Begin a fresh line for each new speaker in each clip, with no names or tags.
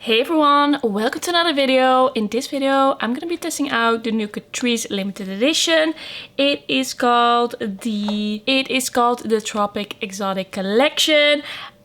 Hey everyone, welcome to another video. In this video I'm gonna be testing out the new Catrice limited edition. It is called the Tropic Exotic Collection.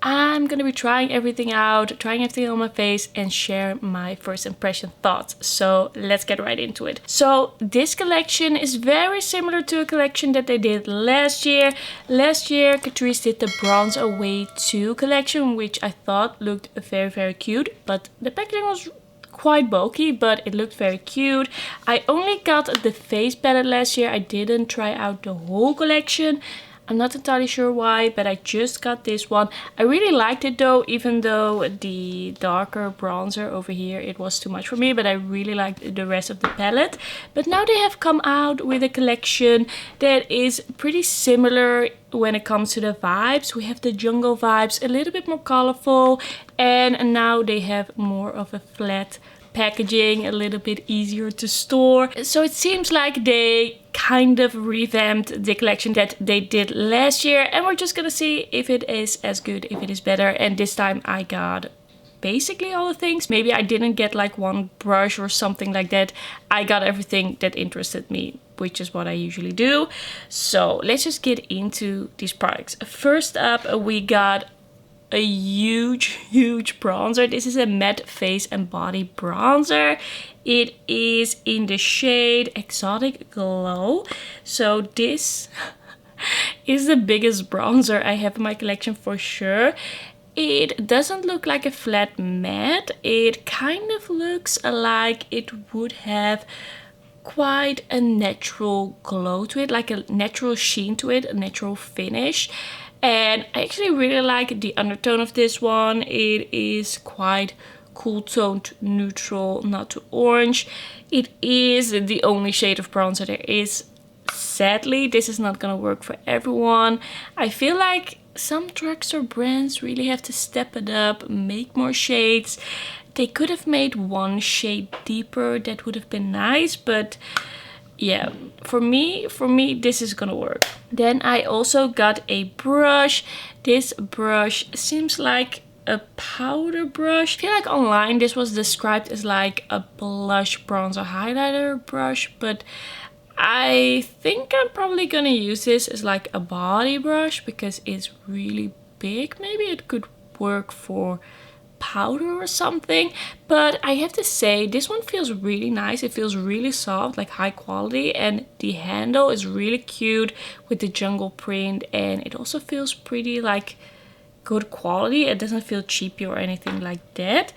I'm gonna be trying everything out, trying everything on my face and share my first impression thoughts. So let's get right into it. So this collection is very similar to a collection that they did last year. Last year Catrice did the Bronze Away 2 collection, which I thought looked very cute, but the packaging was quite bulky, but it looked very cute. I only got the face palette last year. I didn't try out the whole collection. I'm not entirely sure why, but I just got this one. I really liked it though, even though the darker bronzer over here, it was too much for me, but I really liked the rest of the palette. But now they have come out with a collection that is pretty similar when it comes to the vibes. We have the jungle vibes, a little bit more colorful, and now they have more of a flat packaging, a little bit easier to store. So it seems like they kind of revamped the collection that they did last year, and we're just gonna see if it is as good, if it is better. And this time I got basically all the things. Maybe I didn't get like one brush or something like that. I got everything that interested me, which is what I usually do. So let's just get into these products. First up, we got a huge bronzer. This is a matte face and body bronzer. It is in the shade Exotic Glow. So this is the biggest bronzer I have in my collection for sure. It doesn't look like a flat matte. It kind of looks like it would have quite a natural glow to it, like a natural sheen to it, a natural finish. And I actually really like the undertone of this one. It is quite cool toned, neutral, not too orange. It is the only shade of bronzer there is. Sadly, this is not gonna work for everyone. I feel like some drugstore brands really have to step it up, make more shades. They could have made one shade deeper, that would have been nice, but yeah, for me this is gonna work. Then I also got a brush. This brush seems like a powder brush. I feel like online this was described as like a blush bronzer highlighter brush, but I think I'm probably gonna use this as like a body brush because it's really big. Maybe it could work for powder or something, but I have to say this one feels really nice. It feels really soft, like high quality, and the handle is really cute with the jungle print, and it also feels pretty like good quality. It doesn't feel cheapy or anything like that.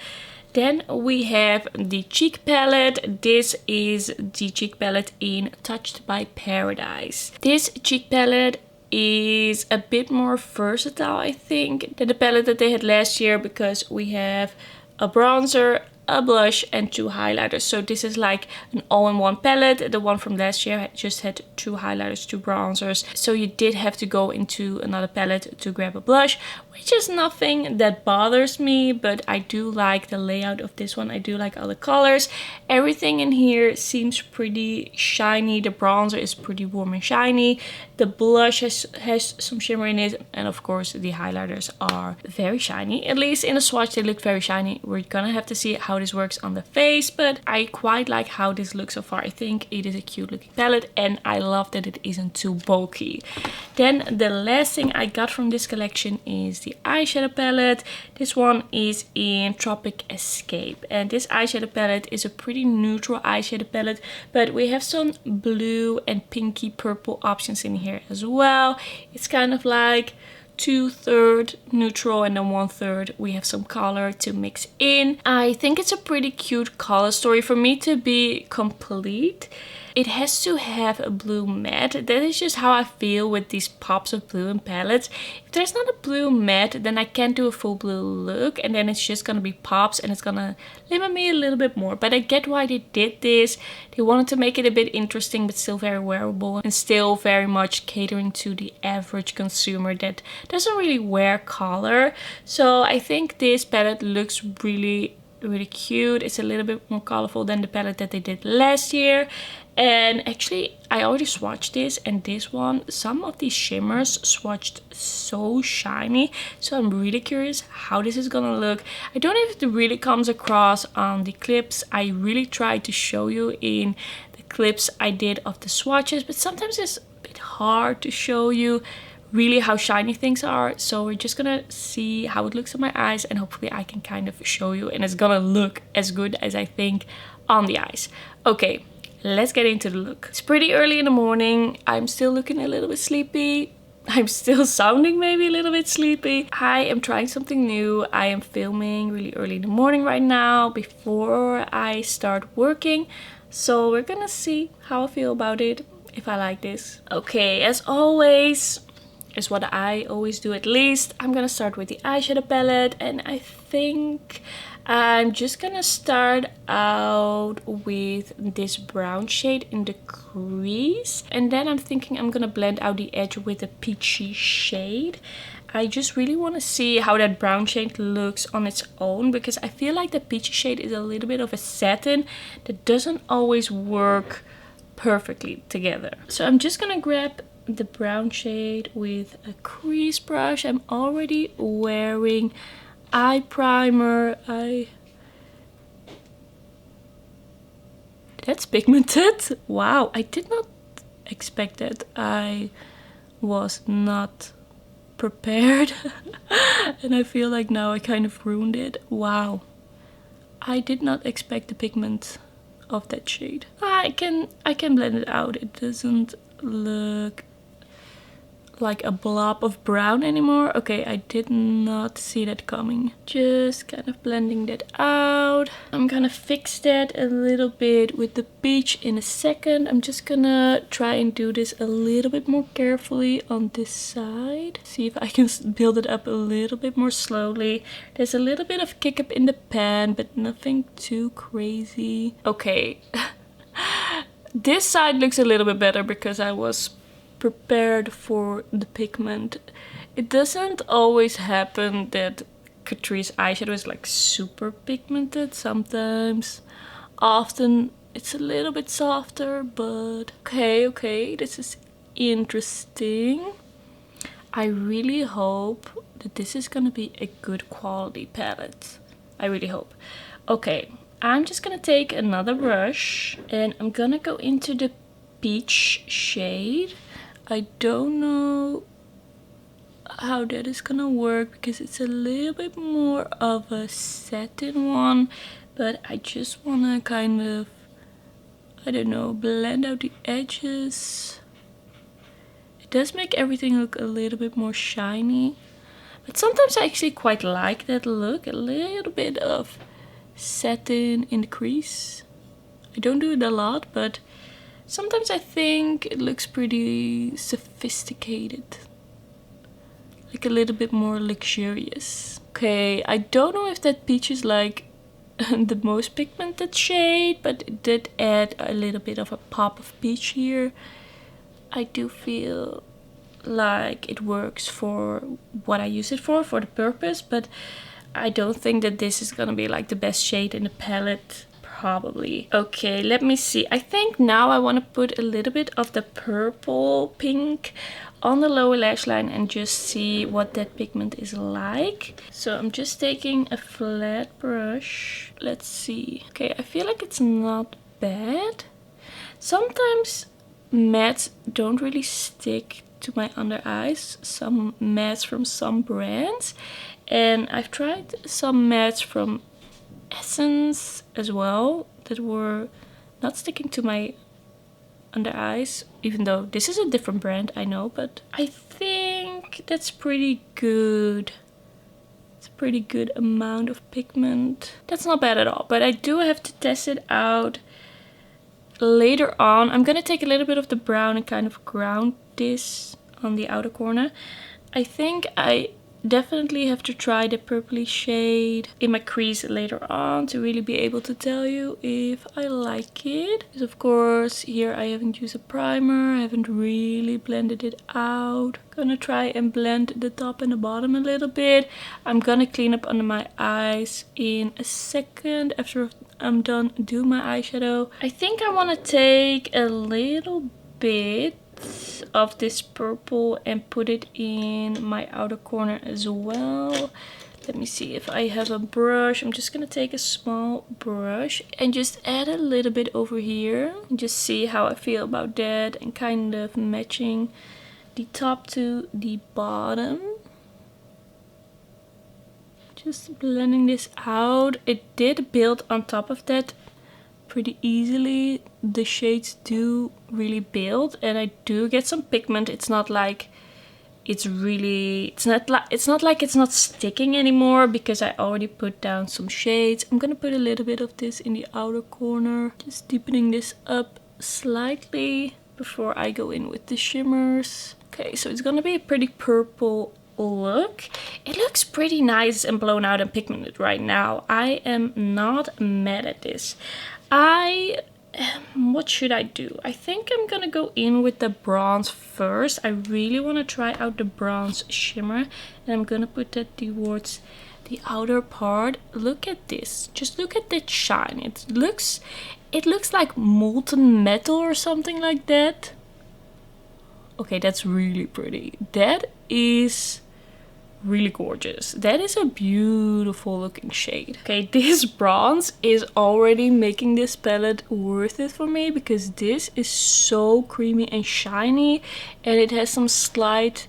Then we have the cheek palette. This is the cheek palette in Touched by Paradise. This cheek palette is a bit more versatile, I think, than the palette that they had last year, because we have a bronzer, a blush and two highlighters. So this is like an all-in-one palette. The one from last year just had two highlighters, two bronzers, so you did have to go into another palette to grab a blush, which is nothing that bothers me, but I do like the layout of this one. I do like all the colors. Everything in here seems pretty shiny. The bronzer is pretty warm and shiny. The blush has some shimmer in it, and of course the highlighters are very shiny. At least in the swatch they look very shiny. We're gonna have to see how this works on the face, but I quite like how this looks so far. I think it is a cute looking palette, and I love that it isn't too bulky. Then the last thing I got from this collection is the eyeshadow palette. This one is in Tropic Escape, and this eyeshadow palette is a pretty neutral eyeshadow palette, but we have some blue and pinky purple options in here as well. It's kind of like 2/3 neutral and then 1/3 we have some color to mix in. I think it's a pretty cute color story. For me to be complete, it has to have a blue matte. That is just how I feel with these pops of blue in palettes. If there's not a blue matte, then I can't do a full blue look, and then it's just gonna be pops and it's gonna limit me a little bit more. But I get why they did this. They wanted to make it a bit interesting but still very wearable, and still very much catering to the average consumer that doesn't really wear color. So I think this palette looks really really cute. It's a little bit more colorful than the palette that they did last year. And actually, I already swatched this, and this one, some of these shimmers swatched so shiny. So I'm really curious how this is gonna look. I don't know if it really comes across on the clips. I really tried to show you in the clips I did of the swatches, but sometimes it's a bit hard to show you really how shiny things are. So we're just gonna see how it looks on my eyes, and hopefully I can kind of show you, and it's gonna look as good as I think on the eyes. Okay, let's get into the look. It's pretty early in the morning. I'm still looking a little bit sleepy. I'm still sounding maybe a little bit sleepy. I am trying something new. I am filming really early in the morning right now before I start working. So we're gonna see how I feel about it, if I like this. Okay, as always, is what I always do at least. I'm gonna start with the eyeshadow palette, and I think I'm just gonna start out with this brown shade in the crease, and then I'm thinking I'm gonna blend out the edge with a peachy shade. I just really want to see how that brown shade looks on its own, because I feel like the peachy shade is a little bit of a satin that doesn't always work perfectly together. So I'm just gonna grab the brown shade with a crease brush. I'm already wearing eye primer. That's pigmented. Wow, I did not expect that. I was not prepared and I feel like now I kind of ruined it. Wow, I did not expect the pigment of that shade. I can blend it out. It doesn't look like a blob of brown anymore. Okay, I did not see that coming. Just kind of blending that out. I'm gonna fix that a little bit with the peach in a second. I'm just gonna try and do this a little bit more carefully on this side. See if I can build it up a little bit more slowly. There's a little bit of kick up in the pan, but nothing too crazy. Okay. This side looks a little bit better because I was prepared for the pigment. It doesn't always happen that Catrice eyeshadow is like super pigmented. Sometimes, often it's a little bit softer, but okay, this is interesting. I really hope that this is gonna be a good quality palette. I really hope. Okay, I'm just gonna take another brush and I'm gonna go into the peach shade. I don't know how that is gonna work because it's a little bit more of a satin one, but I just wanna kind of, I don't know, blend out the edges. It does make everything look a little bit more shiny, but sometimes I actually quite like that look, a little bit of satin in the crease. I don't do it a lot, but sometimes I think it looks pretty sophisticated. Like a little bit more luxurious. Okay, I don't know if that peach is like the most pigmented shade, but it did add a little bit of a pop of peach here. I do feel like it works for what I use it for the purpose, but I don't think that this is gonna be like the best shade in the palette. Probably. Okay, let me see. I think now I want to put a little bit of the purple pink on the lower lash line and just see what that pigment is like. So I'm just taking a flat brush. Let's see. Okay, I feel like it's not bad. Sometimes mattes don't really stick to my under eyes. Some mattes from some brands. And I've tried some mattes from Essence as well that were not sticking to my under eyes, even though this is a different brand, I know, but I think that's pretty good. It's a pretty good amount of pigment. That's not bad at all, but I do have to test it out later on. I'm gonna take a little bit of the brown and kind of ground this on the outer corner. I think I definitely have to try the purpley shade in my crease later on to really be able to tell you if I like it. Because of course here I haven't used a primer, I haven't really blended it out. Gonna try and blend the top and the bottom a little bit. I'm gonna clean up under my eyes in a second after I'm done doing my eyeshadow. I think I want to take a little bit of this purple and put it in my outer corner as well. Let me see if I have a brush. I'm just gonna take a small brush and just add a little bit over here and just see how I feel about that, and kind of matching the top to the bottom. Just blending this out. It did build on top of that pretty easily. The shades do really build, and I do get some pigment. It's not like it's not like it's not sticking anymore because I already put down some shades. I'm gonna put a little bit of this in the outer corner, just deepening this up slightly before I go in with the shimmers. Okay, so it's gonna be a pretty purple look. It looks pretty nice and blown out and pigmented right now. I am not mad at this. What should I do? I think I'm gonna go in with the bronze first. I really want to try out the bronze shimmer, and I'm gonna put that towards the outer part. Look at this. Just look at that shine. It looks like molten metal or something like that. Okay, that's really pretty. That is really gorgeous. That is a beautiful looking shade. Okay, this bronze is already making this palette worth it for me, because this is so creamy and shiny, and it has some slight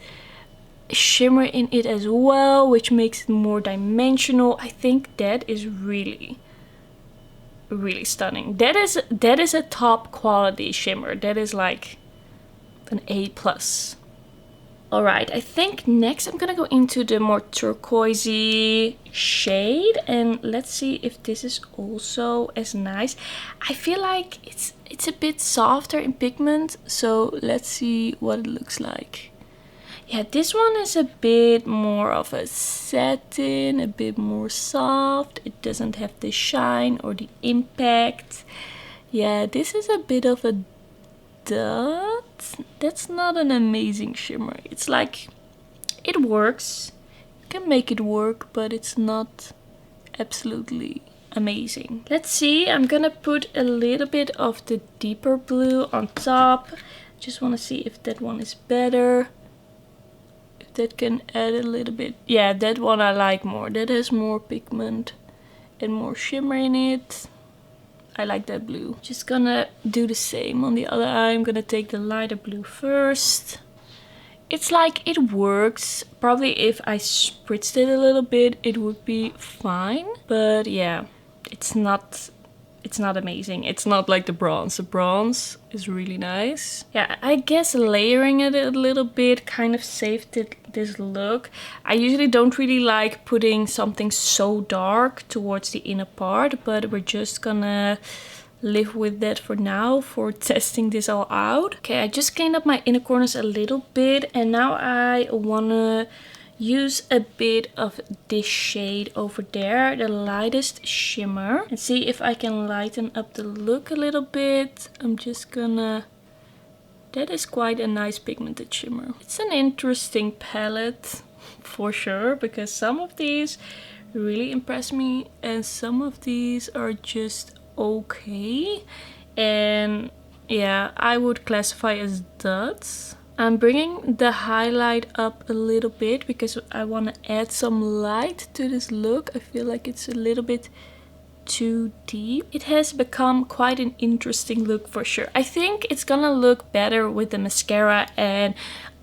shimmer in it as well, which makes it more dimensional. I think that is really stunning. That is a top quality shimmer. That is like an A+. Alright, I think next I'm gonna go into the more turquoisey shade, and let's see if this is also as nice. I feel like it's a bit softer in pigment, so let's see what it looks like. Yeah, this one is a bit more of a satin, a bit more soft. It doesn't have the shine or the impact. Yeah, this is a bit of a dud. That's not an amazing shimmer. It's like, it works. You can make it work, but it's not absolutely amazing. Let's see, I'm gonna put a little bit of the deeper blue on top. Just want to see if that one is better. If that can add a little bit. Yeah, that one I like more. That has more pigment and more shimmer in it. I like that blue. Just gonna do the same on the other eye. I'm gonna take the lighter blue first. It's like, it works. Probably if I spritzed it a little bit, it would be fine. But yeah, it's not amazing. It's not like the bronze. The bronze is really nice. Yeah, I guess layering it a little bit kind of saved this look. I usually don't really like putting something so dark towards the inner part, but we're just gonna live with that for now, for testing this all out. Okay, I just cleaned up my inner corners a little bit, and now I wanna use a bit of this shade over there, the lightest shimmer, and see if I can lighten up the look a little bit. I'm just gonna... That is quite a nice pigmented shimmer. It's an interesting palette for sure, because some of these really impress me and some of these are just okay. And yeah, I would classify as duds. I'm bringing the highlight up a little bit because I want to add some light to this look. I feel like it's a little bit too deep. It has become quite an interesting look for sure. I think it's gonna look better with the mascara and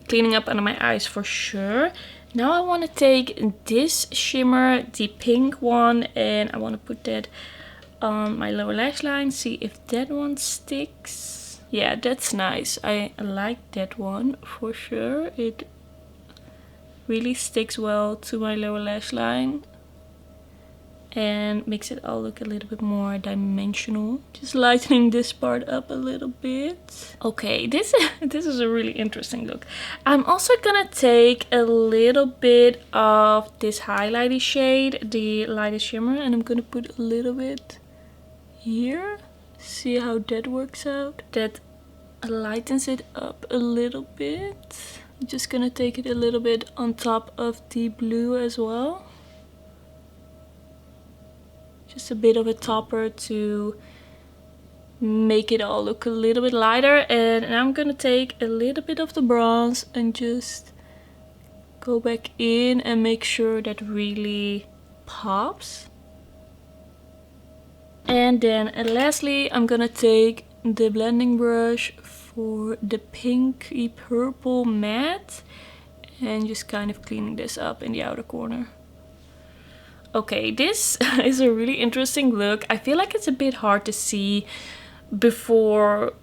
cleaning up under my eyes for sure. Now I want to take this shimmer, the pink one, and I want to put that on my lower lash line. See if that one sticks. Yeah, that's nice. I like that one for sure. It really sticks well to my lower lash line. and makes it all look a little bit more dimensional. Just lightening this part up a little bit. Okay, this is a really interesting look. I'm also gonna take a little bit of this highlighty shade, the lightest shimmer, and I'm gonna put a little bit here. See how that works out? That lightens it up a little bit. I'm just gonna take it a little bit on top of the blue as well. Just a bit of a topper to make it all look a little bit lighter. And I'm gonna take a little bit of the bronze and just go back in and make sure that really pops. And then lastly, I'm gonna take the blending brush for the pinky purple matte and just kind of cleaning this up in the outer corner. Okay, this is a really interesting look. I feel like it's a bit hard to see before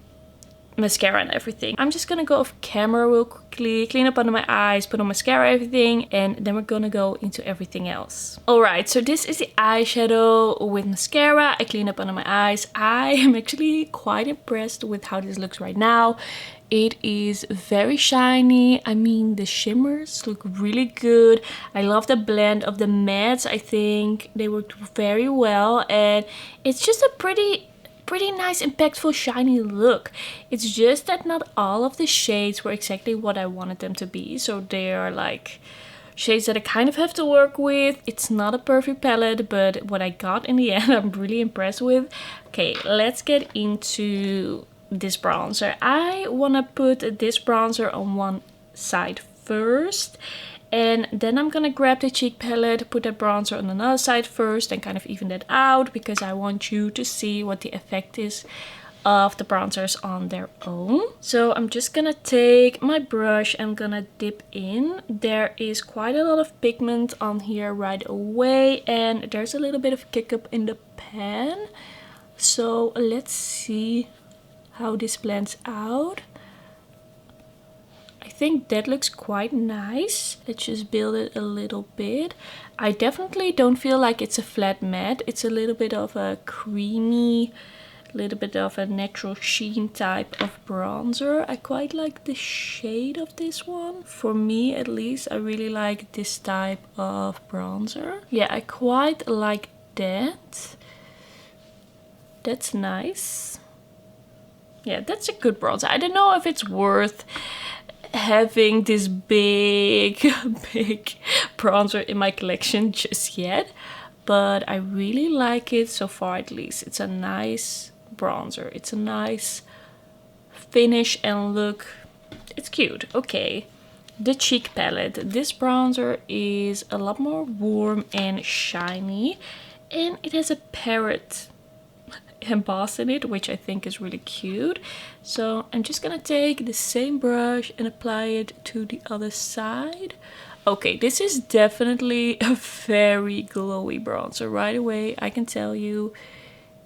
mascara and everything. I'm just gonna go off camera real quickly, clean up under my eyes, put on mascara, everything, and then we're gonna go into everything else. Alright, so this is the eyeshadow with mascara. I clean up under my eyes. I am actually quite impressed with how this looks right now. It is very shiny. I mean, the shimmers look really good. I love the blend of the mattes. I think they worked very well, and it's just a pretty nice, impactful, shiny look. It's just that not all of the shades were exactly what I wanted them to be. So they are like shades that I kind of have to work with. It's not a perfect palette, but what I got in the end, I'm really impressed with. Okay, let's get into this bronzer. I want to put this bronzer on one side first, and then I'm gonna grab the cheek palette, put that bronzer on another side first, and kind of even that out, because I want you to see what the effect is of the bronzers on their own. So I'm just gonna take my brush and gonna dip in. There is quite a lot of pigment on here right away, and there's a little bit of kick up in the pan. So let's see how this blends out. I think that looks quite nice. Let's just build it a little bit. I definitely don't feel like it's a flat matte. It's a little bit of a creamy, little bit of a natural sheen type of bronzer. I quite like the shade of this one. For me at least, I really like this type of bronzer. Yeah, I quite like that. That's nice. Yeah, that's a good bronzer. I don't know if it's worth having this big bronzer in my collection just yet, but I really like it so far at least. It's a nice bronzer. It's a nice finish and look. It's cute. Okay, the cheek palette. This bronzer is a lot more warm and shiny, and it has a parrot embossed in it, which I think is really cute. So I'm just gonna take the same brush and apply it to the other side. Okay, this is definitely a very glowy bronzer. Right away I can tell you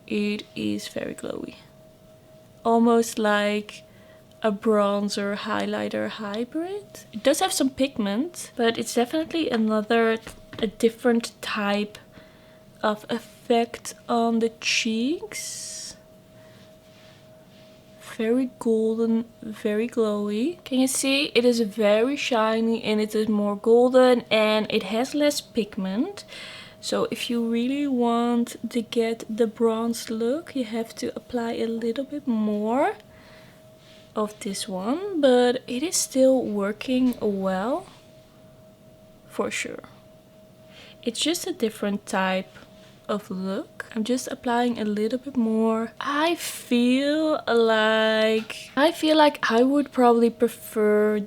it is very glowy. Almost like a bronzer highlighter hybrid. It does have some pigment, but it's definitely a different type of effect on the cheeks. Very golden, very glowy. Can you see? It is very shiny and it is more golden and it has less pigment. So if you really want to get the bronze look, you have to apply a little bit more of this one, but it is still working well for sure. It's just a different type of look. I'm just applying a little bit more. I feel like I would probably prefer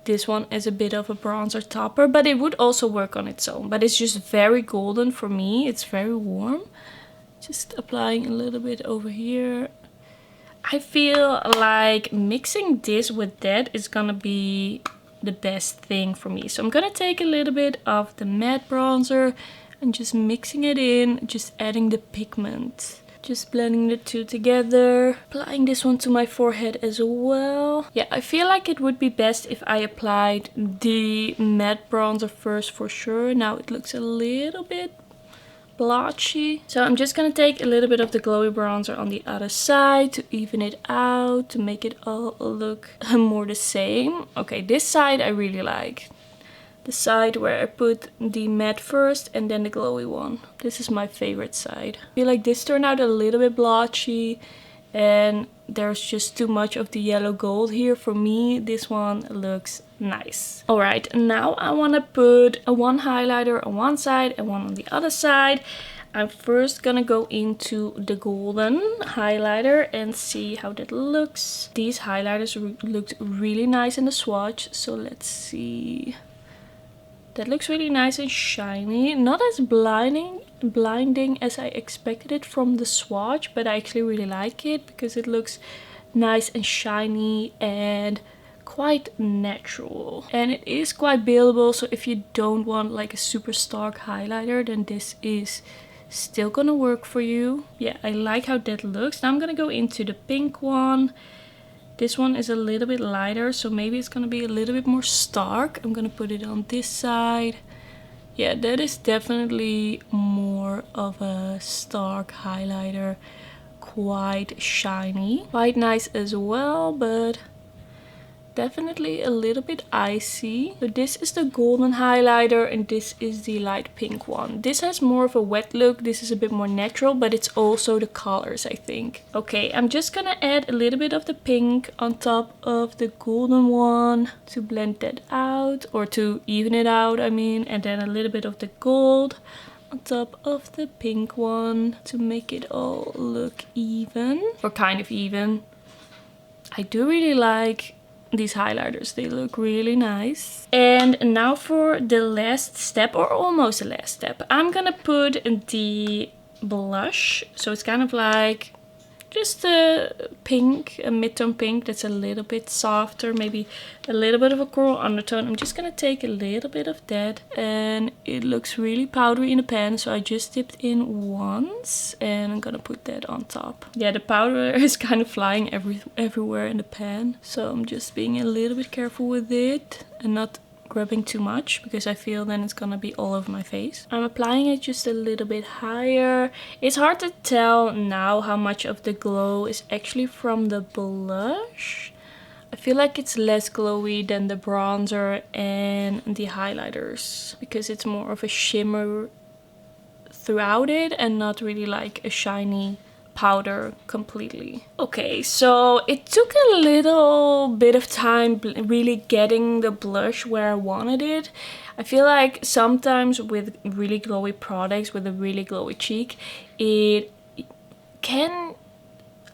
this one as a bit of a bronzer topper, but it would also work on its own. But it's just very golden for me. It's very warm. Just applying a little bit over here. I feel like mixing this with that is gonna be the best thing for me. So I'm gonna take a little bit of the matte bronzer and just mixing it in, just adding the pigment. Just blending the two together. Applying this one to my forehead as well. Yeah, I feel like it would be best if I applied the matte bronzer first for sure. Now it looks a little bit blotchy. So I'm just gonna take a little bit of the glowy bronzer on the other side to even it out, to make it all look more the same. Okay, this side I really like. The side where I put the matte first and then the glowy one. This is my favorite side. I feel like this turned out a little bit blotchy and there's just too much of the yellow gold here. For me, this one looks nice. Alright, now I want to put one highlighter on one side and one on the other side. I'm first gonna go into the golden highlighter and see how that looks. These highlighters looked really nice in the swatch, so let's see. That looks really nice and shiny. Not as blinding as I expected it from the swatch, but I actually really like it because it looks nice and shiny and quite natural. And it is quite buildable, so if you don't want like a super stark highlighter, then this is still gonna work for you. Yeah, I like how that looks. Now I'm gonna go into the pink one. This one is a little bit lighter, so maybe it's gonna be a little bit more stark. I'm gonna put it on this side. Yeah, that is definitely more of a stark highlighter. Quite shiny. Quite nice as well, but definitely a little bit icy. So this is the golden highlighter and this is the light pink one. This has more of a wet look. This is a bit more natural, but it's also the colors, I think. Okay, I'm just gonna add a little bit of the pink on top of the golden one to blend that out, or to even it out, I mean, and then a little bit of the gold on top of the pink one to make it all look even, or kind of even. I do really like these highlighters, they look really nice. And now for the last step, or almost the last step, I'm gonna put the blush. So it's kind of like just a pink, a mid-tone pink that's a little bit softer, maybe a little bit of a coral undertone. I'm just gonna take a little bit of that, and it looks really powdery in the pan, so I just dipped in once and I'm gonna put that on top. Yeah, the powder is kind of flying everywhere in the pan, so I'm just being a little bit careful with it and not grabbing too much, because I feel then it's gonna be all over my face. I'm applying it just a little bit higher. It's hard to tell now how much of the glow is actually from the blush. I feel like it's less glowy than the bronzer and the highlighters, because it's more of a shimmer throughout it and not really like a shiny powder completely. Okay, so it took a little bit of time really getting the blush where I wanted it. I feel like sometimes with really glowy products, with a really glowy cheek, it can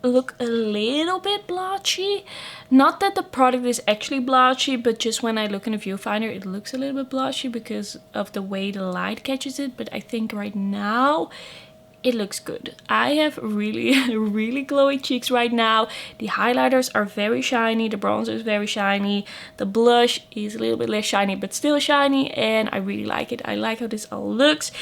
look a little bit blotchy. Not that the product is actually blotchy, but just when I look in a viewfinder it looks a little bit blotchy because of the way the light catches it. But I think right now it looks good. I have really glowy cheeks right now. The highlighters are very shiny, the bronzer is very shiny, the blush is a little bit less shiny but still shiny, and I really like it. I like how this all looks.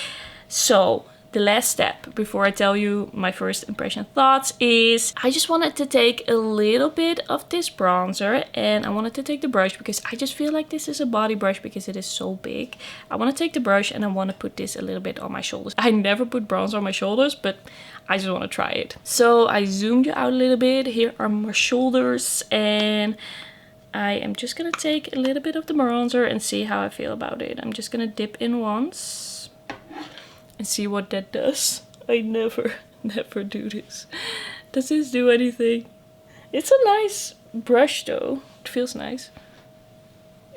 So the last step before I tell you my first impression thoughts is I just wanted to take a little bit of this bronzer, and I wanted to take the brush because I just feel like this is a body brush because it is so big. I want to take the brush and I want to put this a little bit on my shoulders. I never put bronzer on my shoulders, but I just want to try it. So I zoomed you out a little bit. Here are my shoulders, and I am just gonna take a little bit of the bronzer and see how I feel about it. I'm just gonna dip in once and see what that does. I never do this. Does this do anything? It's a nice brush though. It feels nice.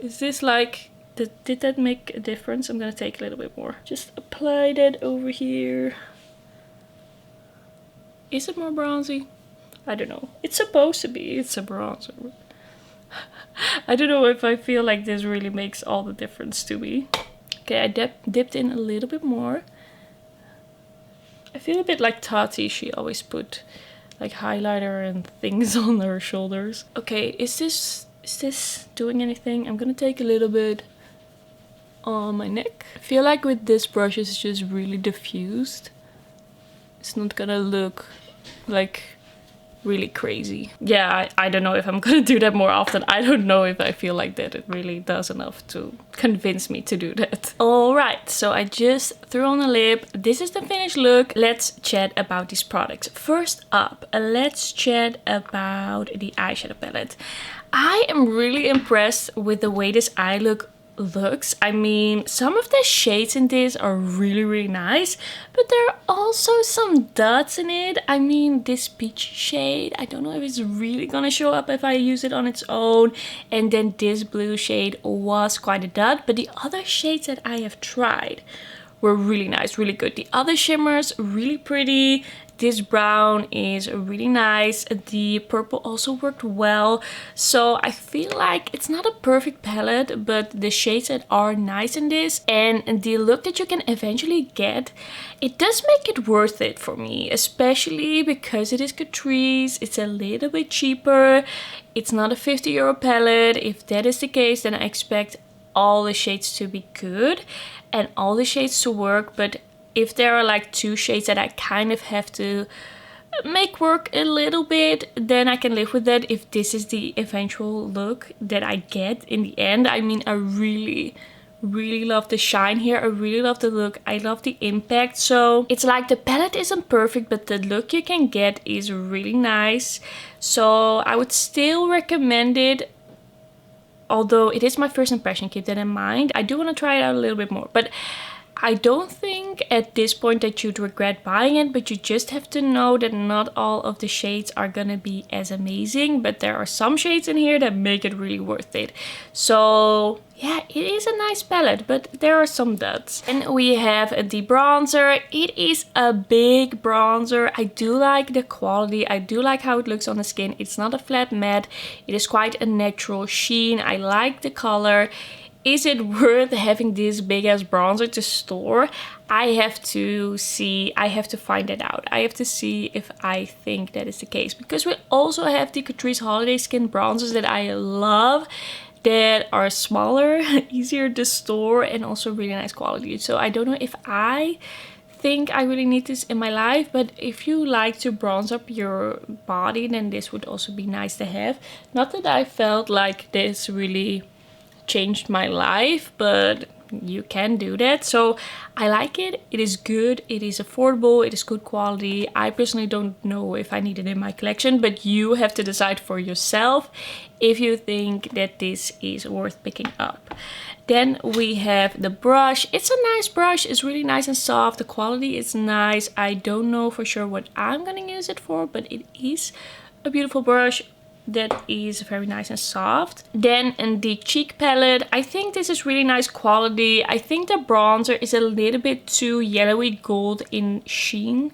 Is this like, did that make a difference? I'm gonna take a little bit more. Just apply that over here. Is it more bronzy? I don't know. It's supposed to be. It's a bronzer. I don't know if I feel like this really makes all the difference to me. Okay, I dipped in a little bit more. I feel a bit like Tati. She always put like highlighter and things on her shoulders. Okay, is this doing anything? I'm gonna take a little bit on my neck. I feel like with this brush it's just really diffused. It's not gonna look like really crazy. Yeah, I don't know if I'm gonna do that more often. I don't know if I feel like that it really does enough to convince me to do that. Alright, so I just threw on a lip. This is the finished look. Let's chat about these products. First up, let's chat about the eyeshadow palette. I am really impressed with the way this eye look looks. I mean, some of the shades in this are really nice, but there are also some dots in it. I mean, this peach shade, I don't know if it's really gonna show up if I use it on its own. And then this blue shade was quite a dot, but the other shades that I have tried were really nice, really good. The other shimmers, really pretty. This brown is really nice. The purple also worked well. So I feel like it's not a perfect palette, but the shades that are nice in this and the look that you can eventually get, it does make it worth it for me, especially because it is Catrice. It's a little bit cheaper. It's not a 50 euro palette. If that is the case, then I expect all the shades to be good and all the shades to work. But if there are like 2 shades that I kind of have to make work a little bit, then I can live with that if this is the eventual look that I get in the end. I mean, I really love the shine here. I really love the look. I love the impact. So it's like the palette isn't perfect, but the look you can get is really nice. So I would still recommend it. Although it is my first impression, keep that in mind. I do want to try it out a little bit more, but I don't think at this point that you'd regret buying it, but you just have to know that not all of the shades are gonna be as amazing, but there are some shades in here that make it really worth it. So yeah, it is a nice palette, but there are some dots. And we have the bronzer. It is a big bronzer. I do like the quality. I do like how it looks on the skin. It's not a flat matte. It is quite a natural sheen. I like the color. Is it worth having this big ass bronzer to store? I have to see, I have to find it out. I have to see if I think that is the case. Because we also have the Catrice Holiday Skin bronzers that I love, that are smaller, easier to store, and also really nice quality. So I don't know if I think I really need this in my life, but if you like to bronze up your body, then this would also be nice to have. Not that I felt like this really changed my life, but you can do that. So I like it. It is good. It is affordable. It is good quality. I personally don't know if I need it in my collection, but you have to decide for yourself if you think that this is worth picking up. Then we have the brush. It's a nice brush. It's really nice and soft. The quality is nice. I don't know for sure what I'm gonna use it for, but it is a beautiful brush that is very nice and soft. Then in the cheek palette, I think this is really nice quality. I think the bronzer is a little bit too yellowy gold in sheen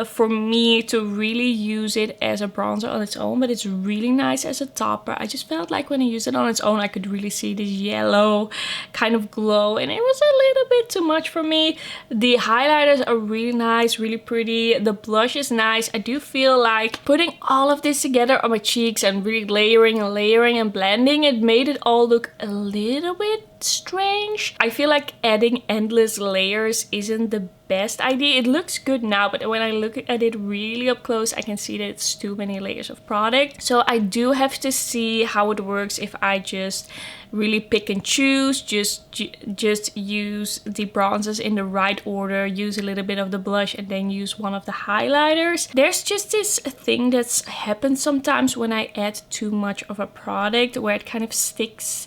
for me to really use it as a bronzer on its own, but it's really nice as a topper. I just felt like when I used it on its own, I could really see this yellow kind of glow, and it was a little bit too much for me. The highlighters are really nice, really pretty. The blush is nice. I do feel like putting all of this together on my cheeks and really layering and blending, it made it all look a little bit strange. I feel like adding endless layers isn't the best idea. It looks good now, but when I look at it really up close, I can see that it's too many layers of product. So I do have to see how it works if I just really pick and choose, just use the bronzers in the right order, use a little bit of the blush, and then use one of the highlighters. There's just this thing that's happened sometimes when I add too much of a product where it kind of sticks.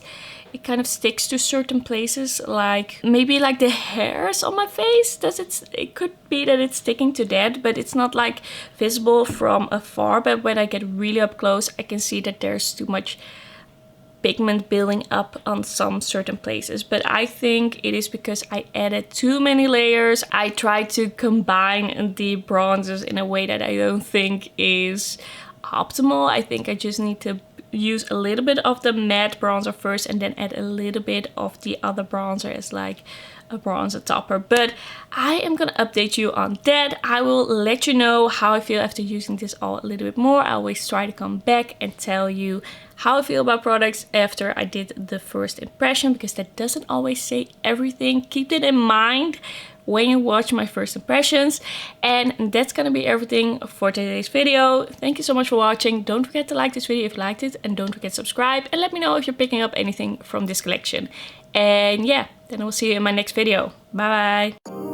It kind of sticks to certain places, like maybe like the hairs on my face. It could be that it's sticking to that, but it's not like visible from afar. But when I get really up close, I can see that there's too much pigment building up on some certain places. But I think it is because I added too many layers. I tried to combine the bronzers in a way that I don't think is optimal. I think I just need to use a little bit of the matte bronzer first and then add a little bit of the other bronzer as like a bronzer topper. But I am gonna update you on that. I will let you know how I feel after using this all a little bit more. I always try to come back and tell you how I feel about products after I did the first impression, because that doesn't always say everything. Keep that in mind. when you watch my first impressions. And that's gonna be everything for today's video. Thank you so much for watching. Don't forget to like this video if you liked it, and don't forget to subscribe, and let me know if you're picking up anything from this collection. And yeah, then I will see you in my next video. Bye bye.